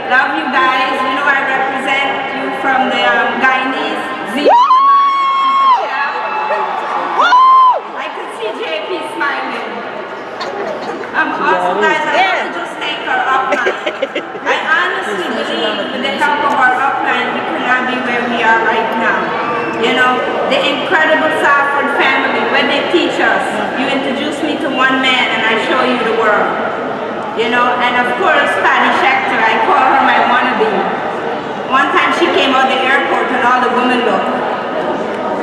Love you guys. You know I represent you from the Guyanese. I can see JP smiling. Also guys, I want to just thank our upline. I honestly believe with the help of our upline, we could not be where we are right now. You know, the incredible Safford family, where they teach us. You introduce me to one man and I show you the world. You know, and of course, Patty Schechter, I call her my wannabe. One time she came out the airport and all the women looked.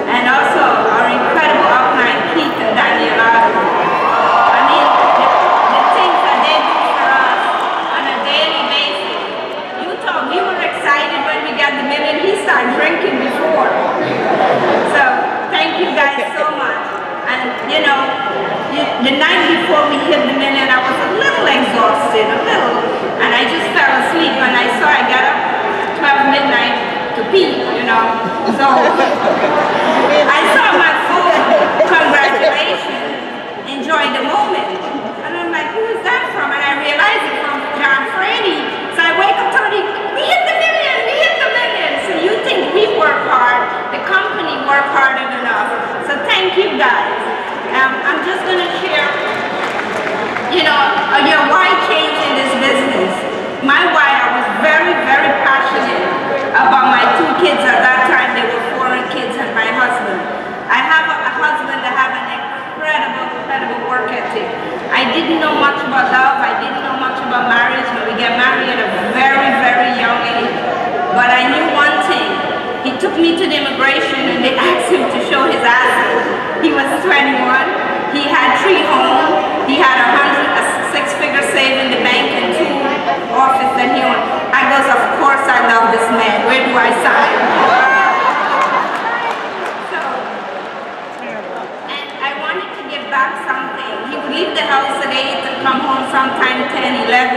And also, our incredible upline, Keith and Daniel. I mean, the things that they do for us on a daily basis. You thought we were excited when we got the million. He started drinking before. So, thank you guys so much. And, you know, the night before we hit the million, I was a little exhausted, and I just fell asleep. And I got up at 12 midnight to pee, you know. So I saw my phone, congratulations, enjoy the moment. And I'm like, who is that from? And I realized it's from John Frady. So I wake up telling him, we hit the million, we hit the million. So you think we work hard, the company work harder than us. So thank you guys. I'm just going to share, you know, your why change in this business. My why, I was very, very passionate about my two kids at that time. They were foreign kids and my husband. I have a husband that have an incredible work ethic. I didn't know much about love. I didn't know much about marriage. When we get married at a very, very young age. But I knew one thing. He took me to the immigration and they asked him to show his assets. He was 21. He had 3 homes. He had a 6-figure save in the bank and 2 offices that he owned. I goes, of course I love this man. Where do I sign? So, and I wanted to give back something. He would leave the house at 8 and come home sometime 10, 11.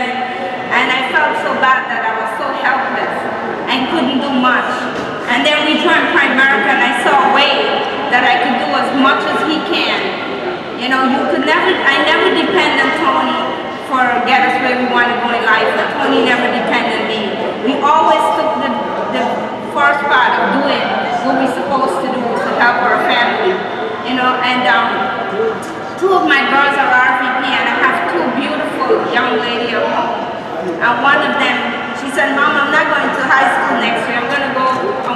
And I felt so bad that I was so helpless and couldn't do much. And then we joined Primerica and I saw a way that I could do as much as he can. You know, I never depend on Tony for get us where we want to go in life, but Tony never depended on me. We always took the first part of doing what we're supposed to do to help our family. You know, and 2 of my girls are RVP and I have 2 beautiful young ladies at home. And one of them, she said, Mom, I'm not going to high school next year. I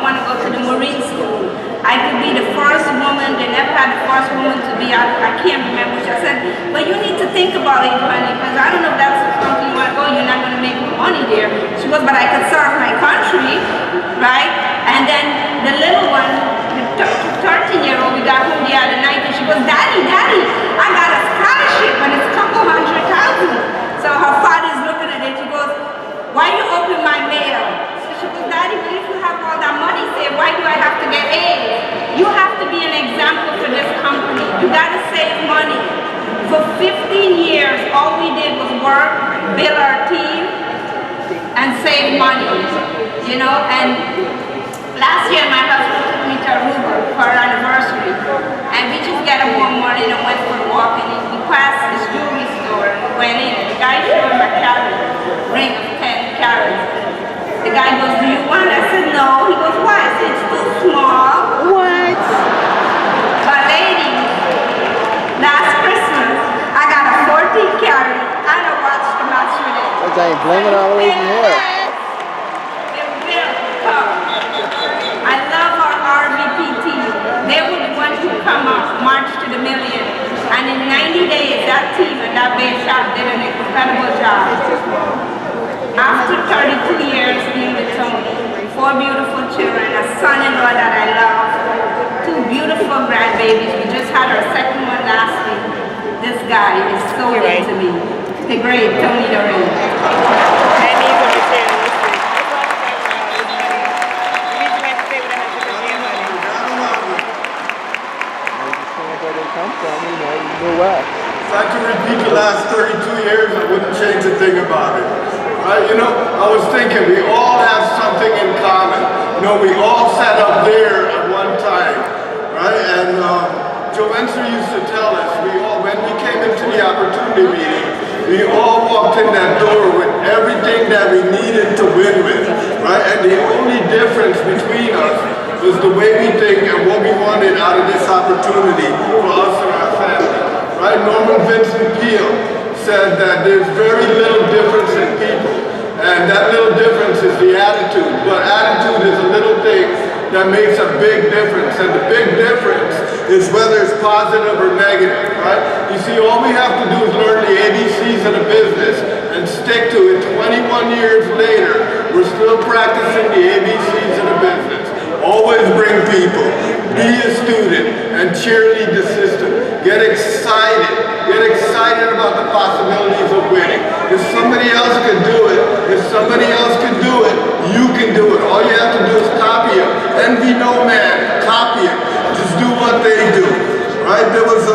want to go to the Marine School. I could be the first woman, they never had the first woman to be, I can't remember. She said, well, you need to think about it, honey, because I don't know if that's something you want to go, you're not going to make money there. She goes, but I could serve my country, right? And then the little one, the 13-year-old, we got home the other night, and she goes, Daddy, I got a scholarship, and it's a couple $100,000. So her father's looking at it, she goes, why you open my mail? So she goes, Daddy, but if you have all that money saved, why do I have to get aid? You have to be an example for this company. You got to save money. For 15 years, all we did was work, build our team, and save money. You know, and last year my husband took me to Aruba for our anniversary. And we just got up one morning and went for a walk, and we passed this jewelry store, and we went in, and the guy showed my ring of 10 carats. The guy goes, do you want it? I said, no. He goes, why? I said, it's too small. What? But ladies, last Christmas, I got a 14 carat and a watch to match with it. That thing blinging all the way from here. It will come. I love our RVP team. They were the ones who come up, march to the million. And in 90 days, that team and that base shop did an incredible job. After 32 years being with Tony, 4 beautiful children, a son-in-law that I love, 2 beautiful grandbabies. We just had our 2nd one last week. This guy is so into me. The great Tony Doreen. If I could repeat the last 32 years, I wouldn't change a thing about it. Right? You know, I was thinking we all have something in common. You know, we all sat up there at one time, right? And Joe Enser used to tell us, when we came into the opportunity meeting, We all walked in that door with everything that we needed to win with, right? And the only difference between us was the way we think and what we wanted out of this opportunity for us and our family, right? Norman Vincent Peale said that there's very little difference in people, and that little difference is the attitude, but attitude is a little thing that makes a big difference, and the big difference is whether it's positive or negative, right? You see, all we have to do is learn the ABCs of the business and stick to it. 21 years later, we're still practicing the ABCs of the business. Always bring people, be a student, and cheerlead the system. Get excited about the possibilities of winning. If somebody else can do it, you can do it. All you have to do is copy it. Envy no man, copy it. Just do what they do, right? There was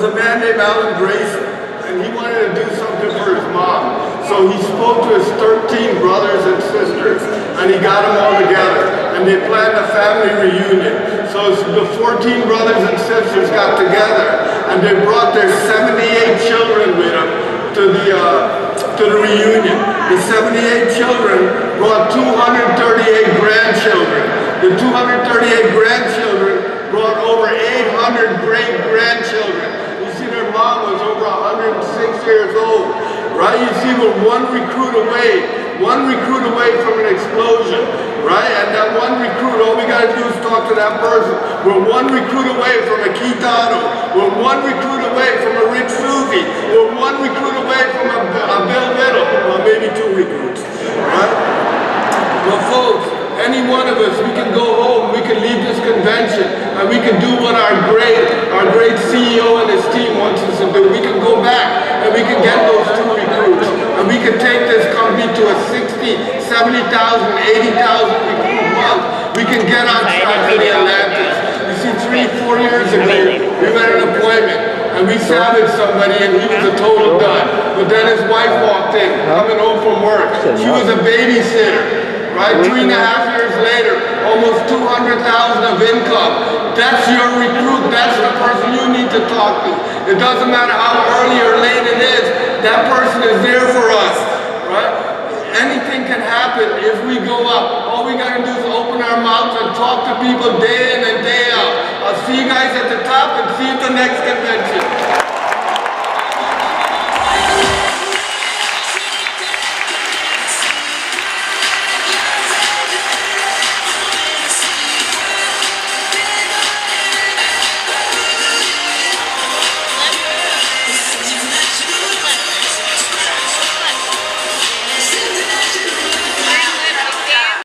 a man named Alan Grayson, and he wanted to do something for his mom. So he spoke to his 13 brothers and sisters, and he got them all together, and they planned a family reunion. So the 14 brothers and sisters got together, and they brought their 78 children with them to the reunion. The 78 children brought 238 grandchildren. The 238 grandchildren brought over 800 great-grandchildren. You see, their mom was over 106 years old, right? You see, we're one recruit away from an explosion, right? And that one recruit, all we gotta do is talk to that person. We're one recruit away from a Kitano. We're one recruit away from a Rick Susie. We're one recruit away from a Bill Little. Well, maybe 2 recruits, right? But folks, any one of us, we can go home, we can leave this convention, and we can do what our great CEO and his team wants us to do. We can go back and we can get those 2 recruits, and we can take this company to a 60, 70,000, 80,000 recruit month. We can get on track for the Atlantis. You see, 3-4 years ago, we had an appointment, and we savaged somebody, and he was a total dud. But then his wife walked in, coming home from work. She was a babysitter. Right, 3.5 years later, almost 200,000 of income. That's your recruit. That's the person you need to talk to. It doesn't matter how early or late it is. That person is there for us. Right? Anything can happen if we go up. All we gotta do is open our mouths and talk to people day in and day out. I'll see you guys at the top and see you at the next convention.